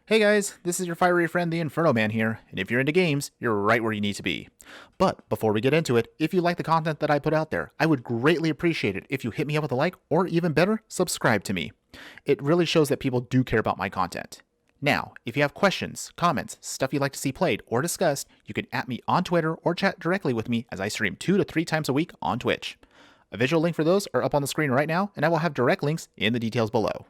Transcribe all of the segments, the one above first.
Hey guys, this is your fiery friend the Infernoman here, and if you're into games, you're right where you need to be. But before we get into it, if you like the content that I put out there, I would greatly appreciate it if you hit me up with a like, or even better, subscribe to me. It really shows that people do care about my content. Now, if you have questions, comments, stuff you'd like to see played or discussed, you can @me on Twitter or chat directly with me as I stream 2 to 3 times a week on Twitch. A visual link for those are up on the screen right now, and I will have direct links in the details below.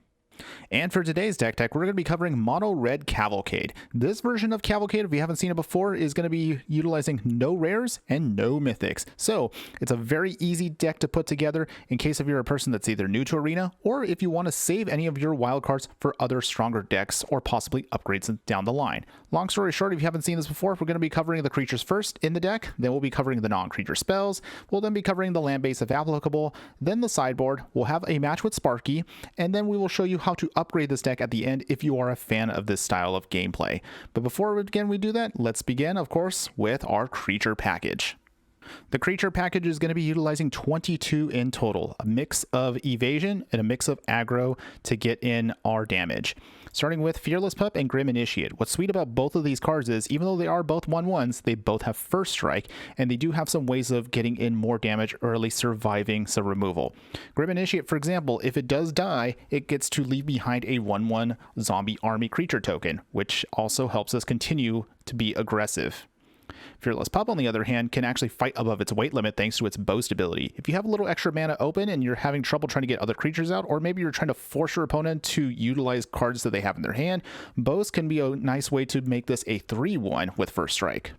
And for today's Deck Tech, we're going to be covering Mono Red Cavalcade. This version of Cavalcade, if you haven't seen it before, is going to be utilizing no rares and no mythics. So it's a very easy deck to put together in case if you're a person that's either new to Arena, or if you want to save any of your wild cards for other stronger decks or possibly upgrades down the line. Long story short, if you haven't seen this before, we're going to be covering the creatures first in the deck, then we'll be covering the non-creature spells, we'll then be covering the land base if applicable, then the sideboard, we'll have a match with Sparky, and then we will show you how to upgrade this deck at the end if you are a fan of this style of gameplay. But before we do that, let's begin, of course, with our creature package. The creature package is going to be utilizing 22 in total, a mix of evasion and a mix of aggro to get in our damage. Starting with Fearless Pup and Grim Initiate. What's sweet about both of these cards is, even though they are both 1/1s, they both have First Strike, and they do have some ways of getting in more damage or at least surviving some removal. Grim Initiate, for example, if it does die, it gets to leave behind a 1/1 zombie army creature token, which also helps us continue to be aggressive. Fearless Pup, on the other hand, can actually fight above its weight limit thanks to its boast ability. If you have a little extra mana open and you're having trouble trying to get other creatures out, or maybe you're trying to force your opponent to utilize cards that they have in their hand, boast can be a nice way to make this a 3/1 with First Strike.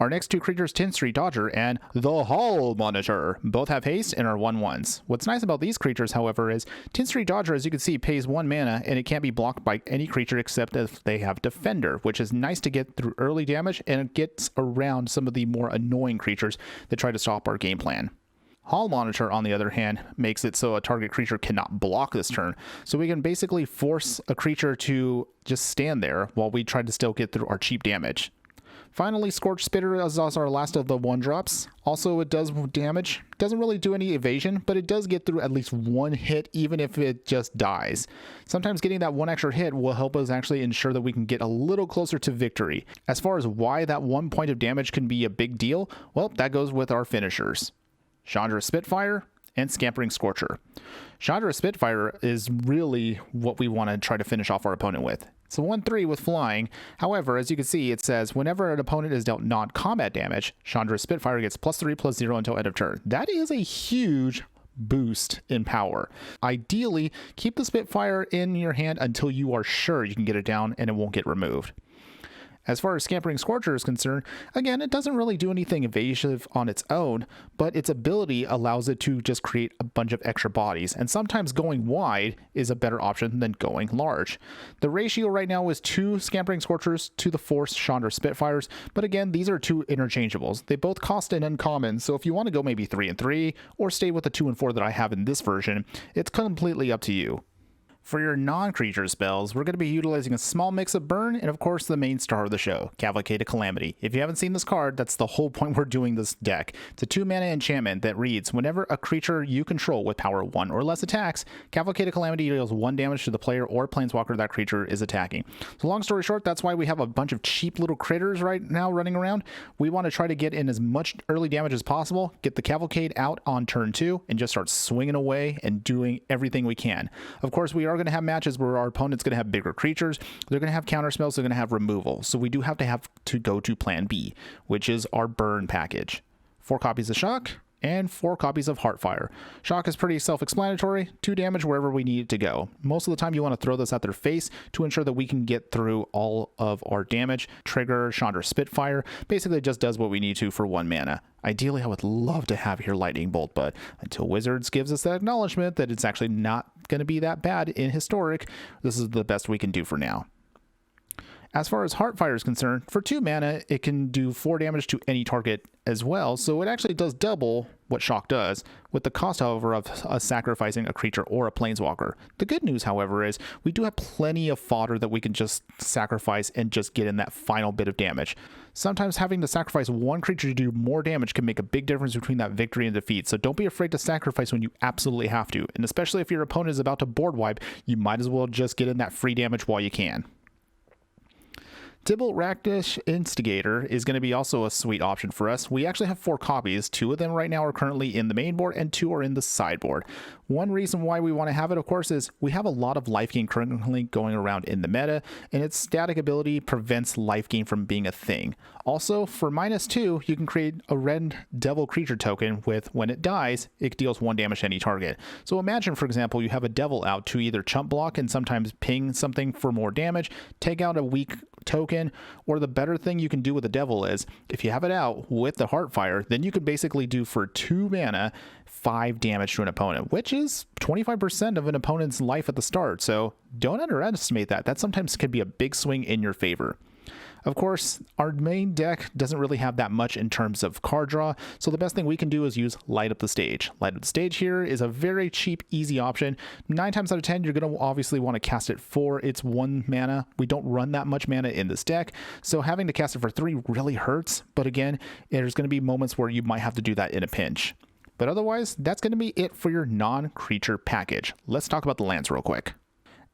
Our next two creatures, Tin Street Dodger and the Hall Monitor, both have haste and are 1/1s. What's nice about these creatures, however, is Tin Street Dodger, as you can see, pays 1 mana and it can't be blocked by any creature except if they have Defender, which is nice to get through early damage, and it gets around some of the more annoying creatures that try to stop our game plan. Hall Monitor, on the other hand, makes it so a target creature cannot block this turn, so we can basically force a creature to just stand there while we try to still get through our cheap damage. Finally, Scorch Spitter is our last of the 1-drops. Also, it does damage. Doesn't really do any evasion, but it does get through at least one hit, even if it just dies. Sometimes getting that one extra hit will help us actually ensure that we can get a little closer to victory. As far as why that 1 point of damage can be a big deal, well, that goes with our finishers. Chandra Spitfire and Scampering Scorcher. Chandra Spitfire is really what we want to try to finish off our opponent with. It's a 1/3 with flying. However, as you can see, it says whenever an opponent is dealt non-combat damage, Chandra Spitfire gets +3/+0 until end of turn. That is a huge boost in power. Ideally, keep the Spitfire in your hand until you are sure you can get it down and it won't get removed. As far as Scampering Scorcher is concerned, again, it doesn't really do anything evasive on its own, but its ability allows it to just create a bunch of extra bodies, and sometimes going wide is a better option than going large. The ratio right now is 2 Scampering Scorchers to the 4 Chandra Spitfires, but again, these are 2 interchangeables. They both cost an uncommon, so if you want to go maybe 3 and 3, or stay with the 2 and 4 that I have in this version, it's completely up to you. For your non-creature spells, we're going to be utilizing a small mix of burn and of course the main star of the show, Cavalcade of Calamity. If you haven't seen this card, that's the whole point we're doing this deck. It's a 2-mana enchantment that reads, whenever a creature you control with power 1 or less attacks, Cavalcade of Calamity deals 1 damage to the player or planeswalker that creature is attacking. So long story short, that's why we have a bunch of cheap little critters right now running around. We want to try to get in as much early damage as possible, get the Cavalcade out on turn 2, and just start swinging away and doing everything we can. Of course, we are going to have matches where our opponent's going to have bigger creatures, they're going to have counter spells, they're going to have removal, so we do have to go to plan B, which is our burn package. 4 copies of Shock and 4 copies of Heartfire. Shock is pretty self-explanatory, 2 damage wherever we need it to go. Most of the time you want to throw this at their face to ensure that we can get through all of our damage. Trigger Chandra Spitfire basically just does what we need to for 1 mana. Ideally, I would love to have here Lightning Bolt, but until Wizards gives us that acknowledgement that it's actually not going to be that bad in Historic, this is the best we can do for now. As far as Heartfire is concerned, for 2 mana, it can do 4 damage to any target as well, so it actually does double what Shock does, with the cost, however, of sacrificing a creature or a planeswalker. The good news, however, is we do have plenty of fodder that we can just sacrifice and just get in that final bit of damage. Sometimes having to sacrifice one creature to do more damage can make a big difference between that victory and defeat, so don't be afraid to sacrifice when you absolutely have to, and especially if your opponent is about to board wipe, you might as well just get in that free damage while you can. Tibalt Rakdish Instigator is going to be also a sweet option for us. We actually have 4 copies. 2 of them right now are currently in the main board and 2 are in the sideboard. One reason why we want to have it, of course, is we have a lot of life gain currently going around in the meta, and its static ability prevents life gain from being a thing. Also, for -2, you can create a red devil creature token with, when it dies, it deals 1 damage to any target. So imagine, for example, you have a devil out to either chump block and sometimes ping something for more damage, take out a weak token, or the better thing you can do with the devil is, if you have it out with the Heartfire, then you could basically do for 2 mana 5 damage to an opponent, which is 25% of an opponent's life at the start, so don't underestimate that. That sometimes can be a big swing in your favor. Of course, our main deck doesn't really have that much in terms of card draw, so the best thing we can do is use Light Up the Stage. Light Up the Stage here is a very cheap, easy option. 9 times out of 10, you're going to obviously want to cast it for its 1 mana. We don't run that much mana in this deck, so having to cast it for 3 really hurts, but again, there's going to be moments where you might have to do that in a pinch. But otherwise, that's going to be it for your non-creature package. Let's talk about the lands real quick.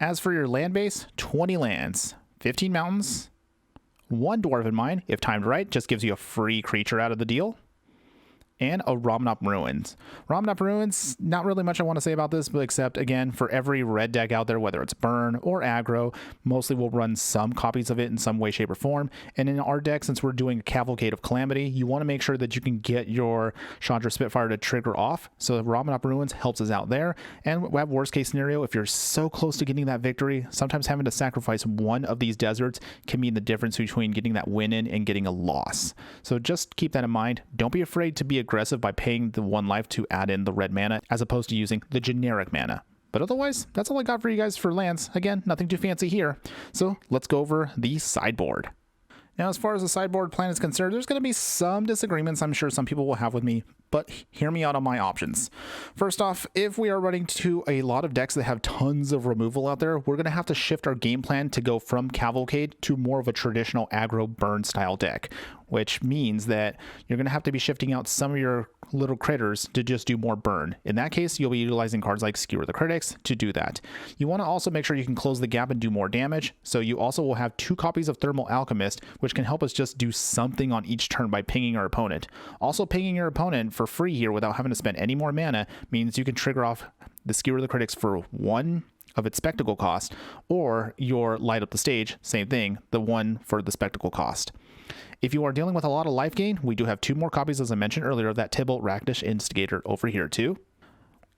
As for your land base, 20 lands, 15 mountains, 1 Dwarven Mine, if timed right, just gives you a free creature out of the deal, and a Ramunap Ruins. Ramunap Ruins, not really much I want to say about this, but except, again, for every red deck out there, whether it's burn or aggro, mostly we'll run some copies of it in some way, shape, or form. And in our deck, since we're doing a Cavalcade of Calamity, you want to make sure that you can get your Chandra Spitfire to trigger off, so Ramunap Ruins helps us out there. And we have worst case scenario, if you're so close to getting that victory, sometimes having to sacrifice one of these deserts can mean the difference between getting that win in and getting a loss. So just keep that in mind. Don't be afraid to be aggressive by paying the 1 life to add in the red mana as opposed to using the generic mana. But otherwise, that's all I got for you guys for lands. Again, nothing too fancy here. So let's go over the sideboard. Now, as far as the sideboard plan is concerned, there's going to be some disagreements I'm sure some people will have with me, but hear me out on my options. First off, if we are running to a lot of decks that have tons of removal out there, we're going to have to shift our game plan to go from Cavalcade to more of a traditional aggro burn style deck, which means that you're going to have to be shifting out some of your little critters to just do more burn. In that case, you'll be utilizing cards like Skewer the Critics to do that. You want to also make sure you can close the gap and do more damage, so you also will have 2 copies of Thermal Alchemist, which can help us just do something on each turn by pinging our opponent. Also, pinging your opponent for free here without having to spend any more mana means you can trigger off the Skewer the Critics for 1 of its spectacle cost, or your Light Up the Stage, same thing, the 1 for the spectacle cost. If you are dealing with a lot of life gain, we do have 2 more copies, as I mentioned earlier, of that Tibalt Rakdish Instigator over here too.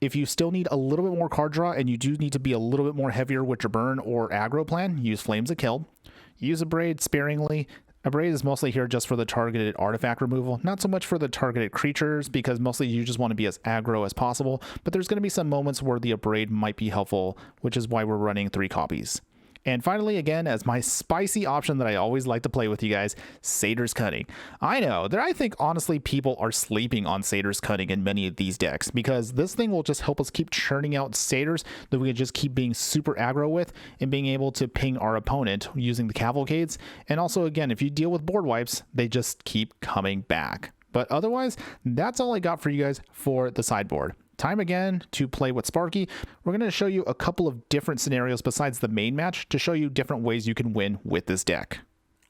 If you still need a little bit more card draw and you do need to be a little bit more heavier with your burn or aggro plan, use Flames of Kill. Use Abrade sparingly. Abrade is mostly here just for the targeted artifact removal, not so much for the targeted creatures, because mostly you just want to be as aggro as possible, but there's going to be some moments where the Abrade might be helpful, which is why we're running 3 copies. And finally, again, as my spicy option that I always like to play with you guys, Satyr's Cunning. I know that I think honestly people are sleeping on Satyr's Cunning in many of these decks, because this thing will just help us keep churning out satyrs that we can just keep being super aggro with and being able to ping our opponent using the Cavalcades. And also, again, if you deal with board wipes, they just keep coming back. But otherwise, that's all I got for you guys for the sideboard. Time again to play with Sparky. We're going to show you a couple of different scenarios besides the main match to show you different ways you can win with this deck.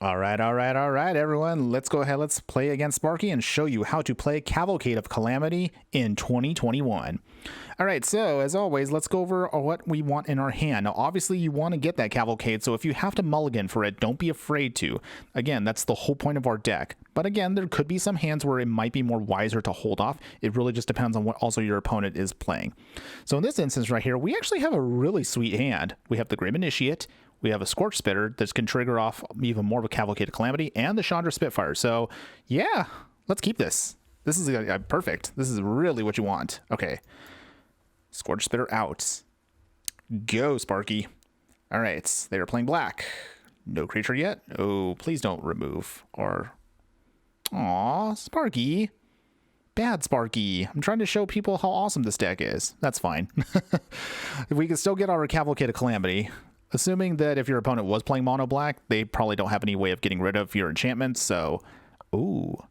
All right, everyone. Let's go ahead. Let's play against Sparky and show you how to play Cavalcade of Calamity in 2021. All right, so as always, let's go over what we want in our hand. Now, obviously, you want to get that Cavalcade, so if you have to mulligan for it, don't be afraid to. Again, that's the whole point of our deck. But again, there could be some hands where it might be more wiser to hold off. It really just depends on what also your opponent is playing. So in this instance right here, we actually have a really sweet hand. We have the Grim Initiate. We have a Scorch Spitter that can trigger off even more of a Cavalcade of Calamity, and the Chandra Spitfire. So yeah, let's keep this. This is perfect. This is really what you want. Okay. Scorch Spitter out. Go, Sparky. All right, they are playing black. No creature yet? Oh, please don't remove our... Aw, Sparky. Bad Sparky. I'm trying to show people how awesome this deck is. That's fine. We can still get our Cavalcade of Calamity. Assuming that if your opponent was playing mono black, they probably don't have any way of getting rid of your enchantments, so... Ooh.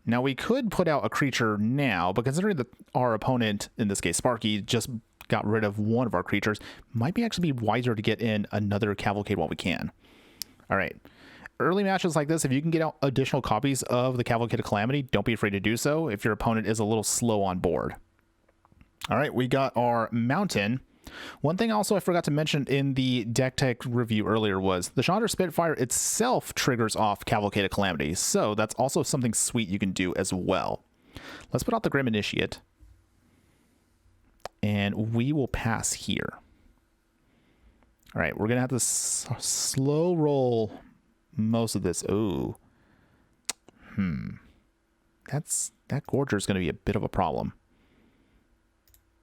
Now we could put out a creature now, but considering that our opponent, in this case Sparky, just got rid of one of our creatures, might be actually be wiser to get in another Cavalcade while we can. Alright. Early matches like this, if you can get out additional copies of the Cavalcade of Calamity, don't be afraid to do so if your opponent is a little slow on board. Alright, we got our Mountain. One thing also I forgot to mention in the deck tech review earlier was the Chandra Spitfire itself triggers off Cavalcade of Calamity, so that's also something sweet you can do as well. Let's put out the Grim Initiate, and we will pass here. Alright, we're going to have to slow roll most of this. Oh, that Gorger is going to be a bit of a problem.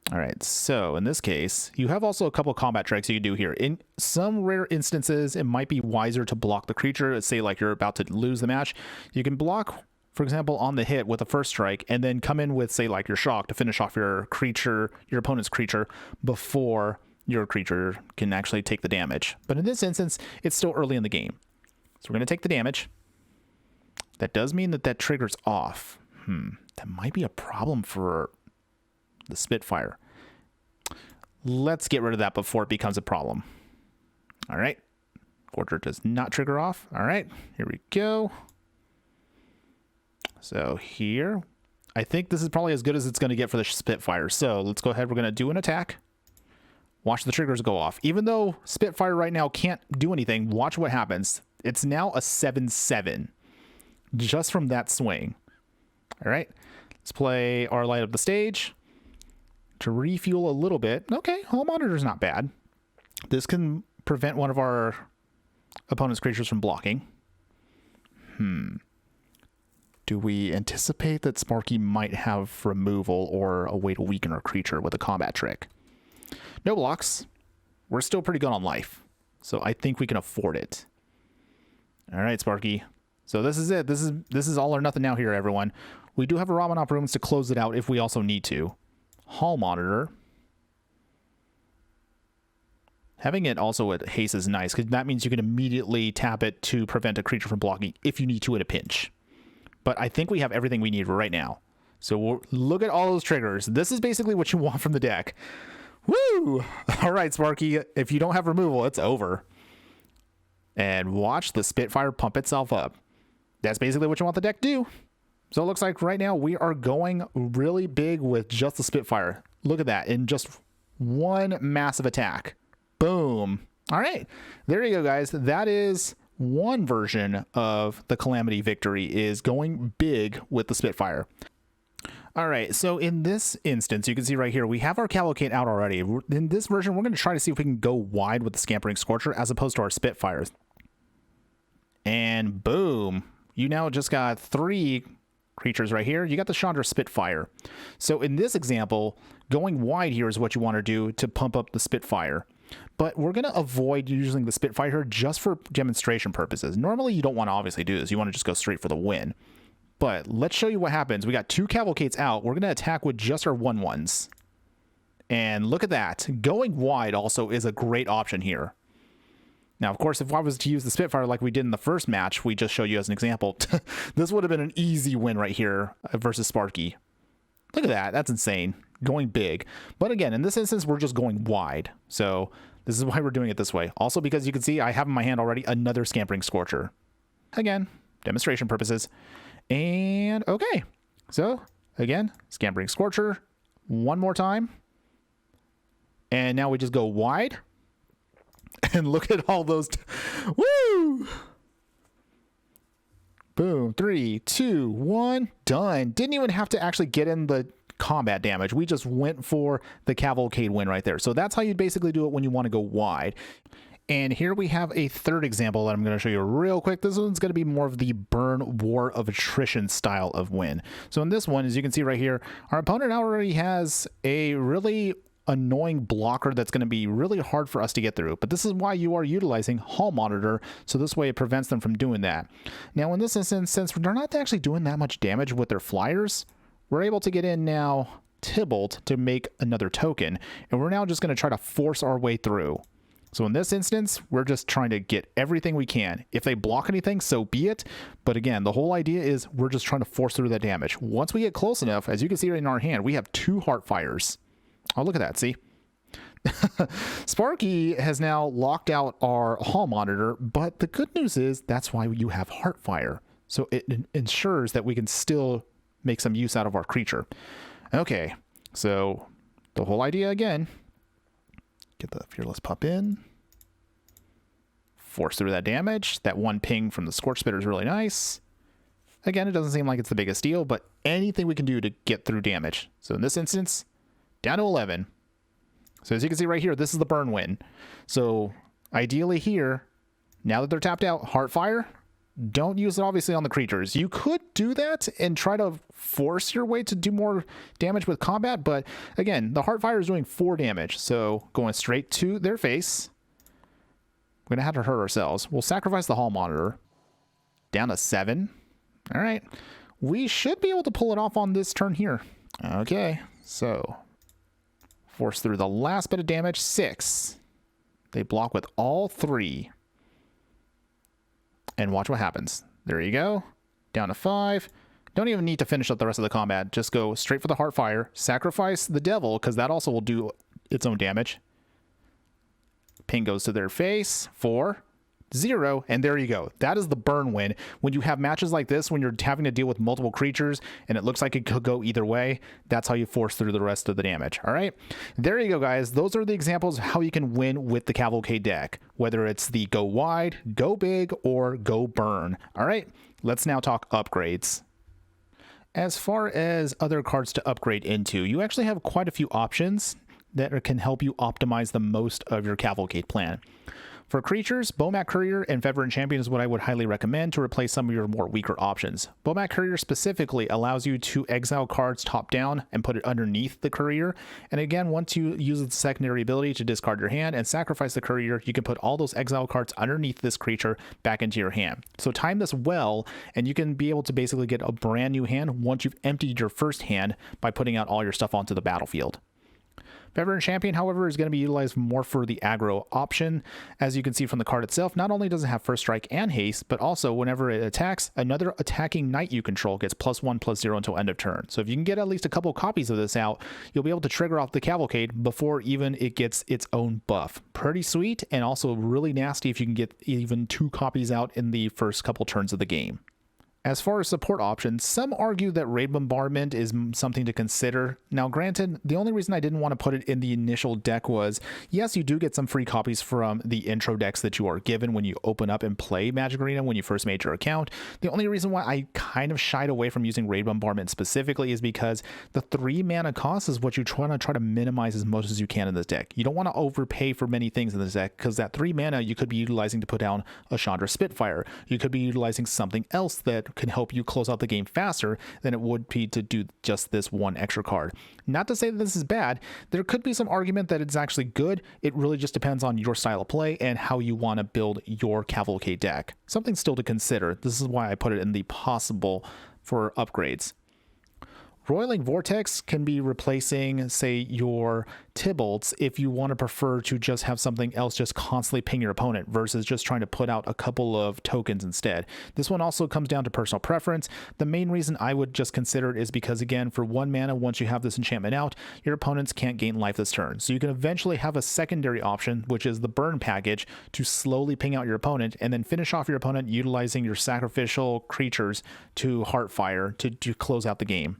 All right, so in this case, you have also a couple of combat tricks you can do here. In some rare instances, it might be wiser to block the creature. Let's say like you're about to lose the match. You can block, for example, on the hit with a first strike, and then come in with, say, like your shock to finish off your creature, your opponent's creature, before your creature can actually take the damage. But in this instance, it's still early in the game. So we're going to take the damage. That does mean that that triggers off. That might be a problem for the Spitfire. Let's get rid of that before it becomes a problem. All right. Gorger does not trigger off. All right. Here we go. So here, I think this is probably as good as it's going to get for the Spitfire. So let's go ahead. We're going to do an attack. Watch the triggers go off. Even though Spitfire right now can't do anything, watch what happens. It's now a 7/7 just from that swing. All right. Let's play our Light Up the Stage to refuel a little bit. Okay, Hall Monitor's not bad. This can prevent one of our opponent's creatures from blocking. Do we anticipate that Sparky might have removal or a way to weaken our creature with a combat trick? No blocks. We're still pretty good on life, so I think we can afford it. All right, Sparky. So this is it. This is all or nothing now here, everyone. We do have a Ramanop Ruins to close it out if we also need to. Hall Monitor. Having it also at haste is nice, because that means you can immediately tap it to prevent a creature from blocking if you need to in a pinch. But I think we have everything we need right now. So look at all those triggers. This is basically what you want from the deck. Woo! All right, Sparky. If you don't have removal, it's over. And watch the Spitfire pump itself up. That's basically what you want the deck to do. So it looks like right now we are going really big with just the Spitfire. Look at that, in just one massive attack. Boom. All right, there you go, guys. That is one version of the Calamity victory, is going big with the Spitfire. All right, so in this instance, you can see right here, we have our Cavalcade out already. In this version, we're going to try to see if we can go wide with the Scampering Scorcher as opposed to our Spitfires. And boom, you now just got 3 creatures right here. You got the Chandra Spitfire. So in this example, going wide here is what you want to do to pump up the Spitfire. But we're going to avoid using the Spitfire just for demonstration purposes. Normally, you don't want to obviously do this. You want to just go straight for the win. But let's show you what happens. We got 2 Cavalcades out. We're going to attack with just our 1/1s. And look at that. Going wide also is a great option here. Now, of course, if I was to use the Spitfire like we did in the first match, we just showed you as an example, this would have been an easy win right here versus Sparky. Look at that. That's insane. Going big. But again, in this instance, we're just going wide. So this is why we're doing it this way. Also, because you can see I have in my hand already another Scampering Scorcher. Again, demonstration purposes. And okay. So again, Scampering Scorcher one more time. And now we just go wide. And look at all those. Woo! Boom. 3, 2, 1. Done. Didn't even have to actually get in the combat damage. We just went for the Cavalcade win right there. So that's how you basically do it when you want to go wide. And here we have a third example that I'm going to show you real quick. This one's going to be more of the burn war of attrition style of win. So in this one, as you can see right here, our opponent already has a really annoying blocker that's going to be really hard for us to get through. But this is why you are utilizing Hall Monitor, so this way it prevents them from doing that. Now in this instance, since they're not actually doing that much damage with their flyers, we're able to get in now Tybalt to make another token, and we're now just going to try to force our way through. So in this instance, we're just trying to get everything we can. If they block anything, so be it. But again, the whole idea is we're just trying to force through that damage. Once we get close enough, as you can see right in our hand, we have 2 Heartfires. Oh, look at that, see? Sparky has now locked out our Hall Monitor, but the good news is that's why you have Heartfire. So it ensures that we can still make some use out of our creature. Okay, so the whole idea again, get the Fearless Pup in, force through that damage. That 1 ping from the Scorch Spitter is really nice. Again, it doesn't seem like it's the biggest deal, but anything we can do to get through damage. So in this instance, down to 11. So as you can see right here, this is the burn win. So ideally here, now that they're tapped out, Heartfire, don't use it obviously on the creatures. You could do that and try to force your way to do more damage with combat, but again, the Heartfire is doing 4 damage, so going straight to their face. We're going to have to hurt ourselves. We'll sacrifice the Hall Monitor. Down to 7. All right. We should be able to pull it off on this turn here. Okay, so force through the last bit of damage. 6. They block with all 3. And watch what happens. There you go. Down to 5. Don't even need to finish up the rest of the combat. Just go straight for the Heartfire. Sacrifice the Devil, because that also will do its own damage. Ping goes to their face. 4. 0. And there you go. That is the burn win. When you have matches like this, when you're having to deal with multiple creatures, and it looks like it could go either way, that's how you force through the rest of the damage. All right? There you go, guys. Those are the examples of how you can win with the Cavalcade deck, whether it's the go wide, go big, or go burn. All right? Let's now talk upgrades. As far as other cards to upgrade into, you actually have quite a few options that can help you optimize the most of your Cavalcade plan. For creatures, Bomat Courier and Veteran Champion is what I would highly recommend to replace some of your more weaker options. Bomat Courier specifically allows you to exile cards top down and put it underneath the Courier. And again, once you use the secondary ability to discard your hand and sacrifice the Courier, you can put all those exile cards underneath this creature back into your hand. So time this well, and you can be able to basically get a brand new hand once you've emptied your first hand by putting out all your stuff onto the battlefield. Veteran Champion, however, is going to be utilized more for the aggro option. As you can see from the card itself, not only does it have first strike and haste, but also whenever it attacks, another attacking knight you control gets +1/+0 until end of turn. So if you can get at least a couple copies of this out, you'll be able to trigger off the Cavalcade before even it gets its own buff. Pretty sweet, and also really nasty if you can get even 2 copies out in the first couple turns of the game. As far as support options, some argue that Raid Bombardment is something to consider. Now granted, the only reason I didn't want to put it in the initial deck was, yes, you do get some free copies from the intro decks that you are given when you open up and play Magic Arena when you first made your account. The only reason why I kind of shied away from using Raid Bombardment specifically is because the 3 mana cost is what you try to minimize as much as you can in this deck. You don't want to overpay for many things in this deck, because that 3 mana you could be utilizing to put down a Chandra Spitfire. You could be utilizing something else that can help you close out the game faster than it would be to do just this 1 extra card. Not to say that this is bad. There could be some argument that it's actually good. It really just depends on your style of play and how you want to build your Cavalcade deck. Something still to consider. This is why I put it in the possible for upgrades. Roiling Vortex can be replacing, say, your Tybalts if you want to prefer to just have something else just constantly ping your opponent versus just trying to put out a couple of tokens instead. This one also comes down to personal preference. The main reason I would just consider it is because, again, for 1 mana, once you have this enchantment out, your opponents can't gain life this turn. So you can eventually have a secondary option, which is the burn package, to slowly ping out your opponent and then finish off your opponent utilizing your sacrificial creatures to Heartfire to close out the game.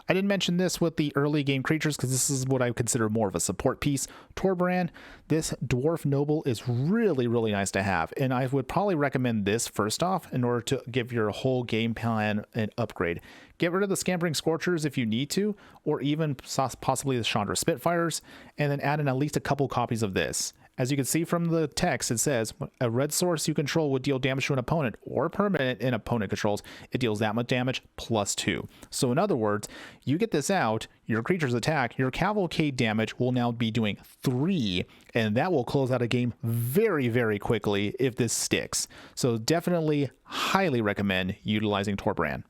I didn't mention this with the early game creatures because this is what I consider more of a support piece. Torbrand, this Dwarf Noble is really, really nice to have, and I would probably recommend this first off in order to give your whole game plan an upgrade. Get rid of the Scampering Scorchers if you need to, or even possibly the Chandra Spitfires, and then add in at least a couple copies of this. As you can see from the text, it says a red source you control would deal damage to an opponent or permanent in opponent controls. It deals that much damage plus 2. So in other words, you get this out, your creature's attack, your Cavalcade damage will now be doing 3, and that will close out a game very, very quickly if this sticks. So definitely highly recommend utilizing Torbrand.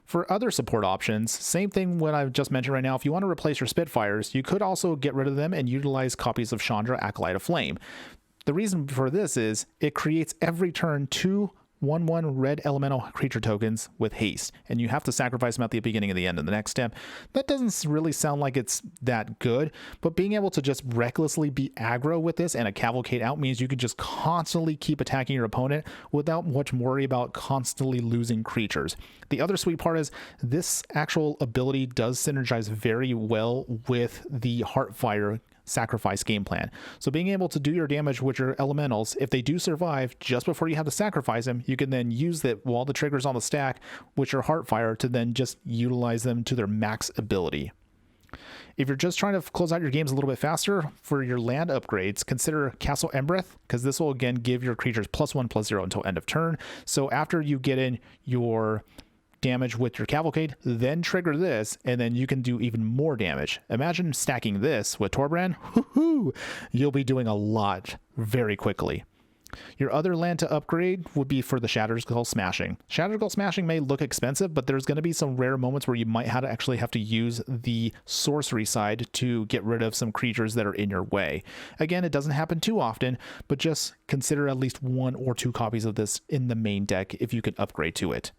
For other support options, same thing what I've just mentioned right now. If you want to replace your Spitfires, you could also get rid of them and utilize copies of Chandra, Acolyte of Flame. The reason for this is it creates every turn 2 1/1 red elemental creature tokens with haste, and you have to sacrifice them at the beginning and the end of the next step. That doesn't really sound like it's that good, but being able to just recklessly be aggro with this and a Cavalcade out means you can just constantly keep attacking your opponent without much worry about constantly losing creatures. The other sweet part is this actual ability does synergize very well with the Heartfire sacrifice game plan. So being able to do your damage with your elementals, if they do survive just before you have to sacrifice them, you can then use that while the trigger's on the stack with your Heartfire to then just utilize them to their max ability. If you're just trying to close out your games a little bit faster for your land upgrades, consider Castle Embereth, because this will again give your creatures +1/+0 until end of turn. So after you get in your damage with your Cavalcade, then trigger this, and then you can do even more damage. Imagine stacking this with Torbrand. You'll be doing a lot very quickly. Your other land to upgrade would be for the Shatterskull Smashing. Shatterskull Smashing may look expensive, but there's going to be some rare moments where you might actually have to use the sorcery side to get rid of some creatures that are in your way. Again, it doesn't happen too often, but just consider at least 1 or 2 copies of this in the main deck if you can upgrade to it.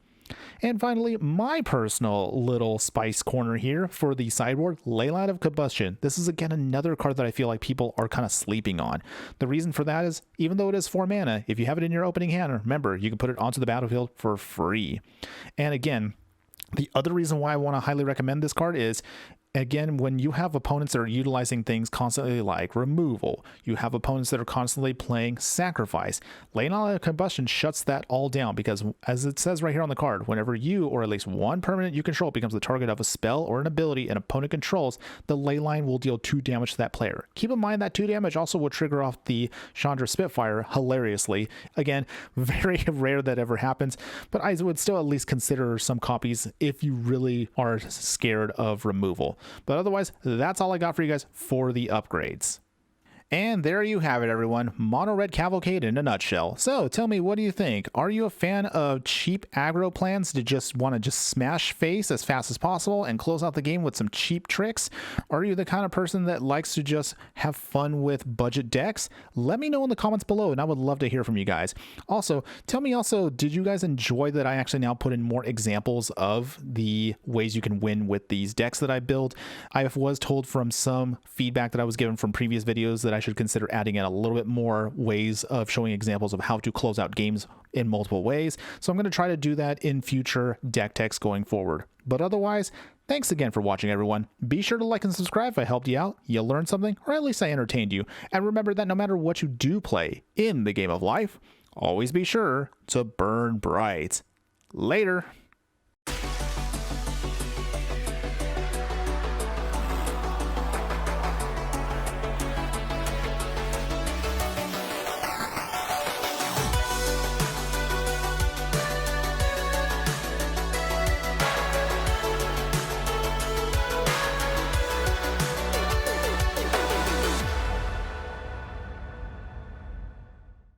And finally, my personal little spice corner here for the sideboard, Leyline of Combustion. This is again another card that I feel like people are kind of sleeping on. The reason for that is, even though it is 4 mana, if you have it in your opening hand, remember, you can put it onto the battlefield for free. And again, the other reason why I want to highly recommend this card is, again, when you have opponents that are utilizing things constantly like removal, you have opponents that are constantly playing sacrifice, Leyline of Combustion shuts that all down, because as it says right here on the card, whenever you or at least one permanent you control becomes the target of a spell or an ability an opponent controls, the Leyline will deal 2 damage to that player. Keep in mind that 2 damage also will trigger off the Chandra Spitfire hilariously. Again, very rare that ever happens, but I would still at least consider some copies if you really are scared of removal. But otherwise, that's all I got for you guys for the upgrades. And there you have it, everyone. Mono Red Cavalcade in a nutshell. So tell me, what do you think? Are you a fan of cheap aggro plans to just want to just smash face as fast as possible and close out the game with some cheap tricks? Are you the kind of person that likes to just have fun with budget decks? Let me know in the comments below, and I would love to hear from you guys. Also, tell me also, did you guys enjoy that I actually now put in more examples of the ways you can win with these decks that I build? I was told from some feedback that I was given from previous videos that I should consider adding in a little bit more ways of showing examples of how to close out games in multiple ways. So I'm going to try to do that in future deck techs going forward. But otherwise, thanks again for watching, everyone. Be sure to like and subscribe if I helped you out, you learned something, or at least I entertained you. And remember that no matter what you do play in the game of life, always be sure to burn bright. Later.